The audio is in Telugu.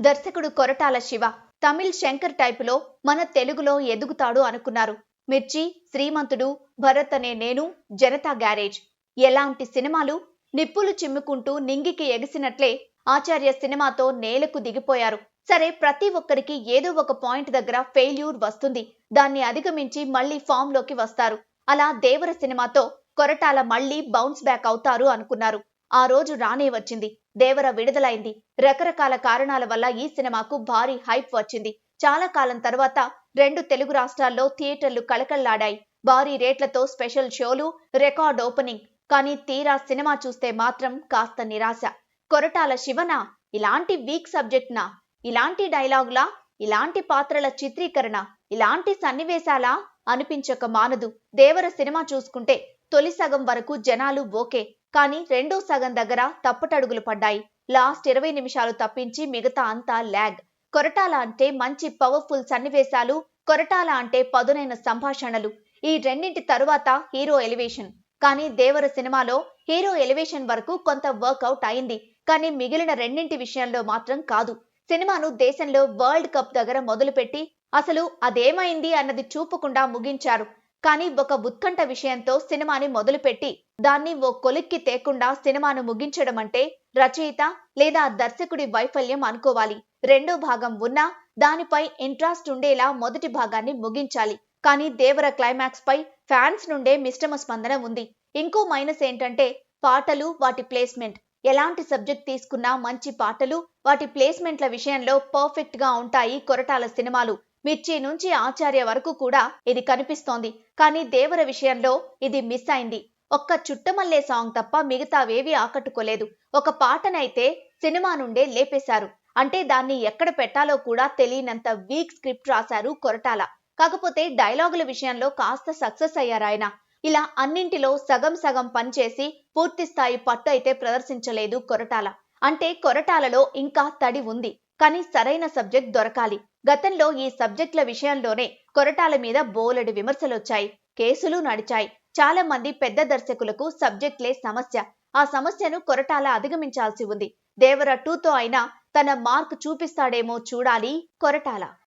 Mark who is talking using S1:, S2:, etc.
S1: దర్శకుడు కొరటాల శివ తమిళ్ శంకర్ టైపులో మన తెలుగులో ఎదుగుతాడు అనుకున్నారు. మిర్చి, శ్రీమంతుడు, భరత్ అనే నేను, జనతా గ్యారేజ్ ఎలాంటి సినిమాలు నిప్పులు చిమ్ముకుంటూ నింగికి ఎగిసినట్లే ఆచార్య సినిమాతో నేలకు దిగిపోయారు. సరే, ప్రతి ఒక్కరికి ఏదో ఒక పాయింట్ దగ్గర ఫెయిల్యూర్ వస్తుంది. దాన్ని అధిగమించి మళ్ళీ ఫామ్ లోకి వస్తారు. అలా దేవర సినిమాతో కొరటాల మళ్ళీ బౌన్స్ బ్యాక్ అవుతారు అనుకున్నారు. ఆ రోజు రానే వచ్చింది. దేవర విడుదలైంది. రకరకాల కారణాల వల్ల ఈ సినిమాకు భారీ హైప్ వచ్చింది. చాలా కాలం తర్వాత 2 తెలుగు రాష్ట్రాల్లో థియేటర్లు కళకళ్లాడాయి. భారీ రేట్లతో స్పెషల్ షోలు, రికార్డ్ ఓపెనింగ్. కానీ తీరా సినిమా చూస్తే మాత్రం కాస్త నిరాశ. కొరటాల శివనా? ఇలాంటి వీక్ సబ్జెక్ట్నా? ఇలాంటి డైలాగులా? ఇలాంటి పాత్రల చిత్రీకరణ? ఇలాంటి సన్నివేశాలా అనిపించక మానదు. దేవర సినిమా చూసుకుంటే తొలి సగం వరకు జనాలు ఓకే, కానీ రెండో సగం దగ్గర తప్పటడుగులు పడ్డాయి. లాస్ట్ 20 నిమిషాలు తప్పించి మిగతా అంతా ల్యాగ్. కొరటాల అంటే మంచి పవర్ఫుల్ సన్నివేశాలు, కొరటాల అంటే పదునైన సంభాషణలు. ఈ రెండింటి తరువాత హీరో ఎలివేషన్. కానీ దేవర సినిమాలో హీరో ఎలివేషన్ వరకు కొంత వర్కౌట్ అయింది. కానీ మిగిలిన రెండింటి విషయంలో మాత్రం కాదు. సినిమాను దేశంలో వరల్డ్ కప్ దగ్గర మొదలుపెట్టి అసలు అదేమైంది అన్నది చూపకుండా ముగించారు. కానీ ఒక ఉత్కంఠ విషయంతో సినిమాని మొదలుపెట్టి దాన్ని ఓ కొలిక్కి తేకుండా సినిమాను ముగించడం అంటే రచయిత లేదా దర్శకుడి వైఫల్యం అనుకోవాలి. రెండో భాగం ఉన్నా దానిపై ఇంట్రెస్ట్ ఉండేలా మొదటి భాగాన్ని ముగించాలి. కానీ దేవర క్లైమాక్స్ పై ఫ్యాన్స్ నుండే మిశ్రమ స్పందన ఉంది. ఇంకో మైనస్ ఏంటంటే పాటలు, వాటి ప్లేస్మెంట్. ఎలాంటి సబ్జెక్ట్ తీసుకున్నా మంచి పాటలు, వాటి ప్లేస్మెంట్ల విషయంలో పర్ఫెక్ట్ గా ఉంటాయి కొరటాల సినిమాలు. మిర్చి నుంచి ఆచార్య వరకు కూడా ఇది కనిపిస్తోంది. కానీ దేవర విషయంలో ఇది మిస్ అయింది. ఒక్క చుట్టమల్లే సాంగ్ తప్ప మిగతావేవి ఆకట్టుకోలేదు. ఒక పాటనైతే సినిమా నుండే లేపేశారు. అంటే దాన్ని ఎక్కడ పెట్టాలో కూడా తెలియనంత వీక్ స్క్రిప్ట్ రాశారు కొరటాల. కాకపోతే డైలాగుల విషయంలో కాస్త సక్సెస్ అయ్యారాయన. ఇలా అన్నింటిలో సగం సగం పనిచేసి పూర్తి స్థాయి పట్టు అయితే ప్రదర్శించలేదు కొరటాల. అంటే కొరటాలలో ఇంకా తడి ఉంది, కానీ సరైన సబ్జెక్ట్ దొరకాలి. గతంలో ఈ సబ్జెక్టుల విషయంలోనే కొరటాల మీద బోలెడు విమర్శలొచ్చాయి, కేసులు నడిచాయి. చాలా మంది పెద్ద దర్శకులకు సబ్జెక్ట్లే సమస్య. ఆ సమస్యను కొరటాల అధిగమించాల్సి ఉంది. దేవర 2తో అయినా తన మార్క్ చూపిస్తాడేమో చూడాలి కొరటాల.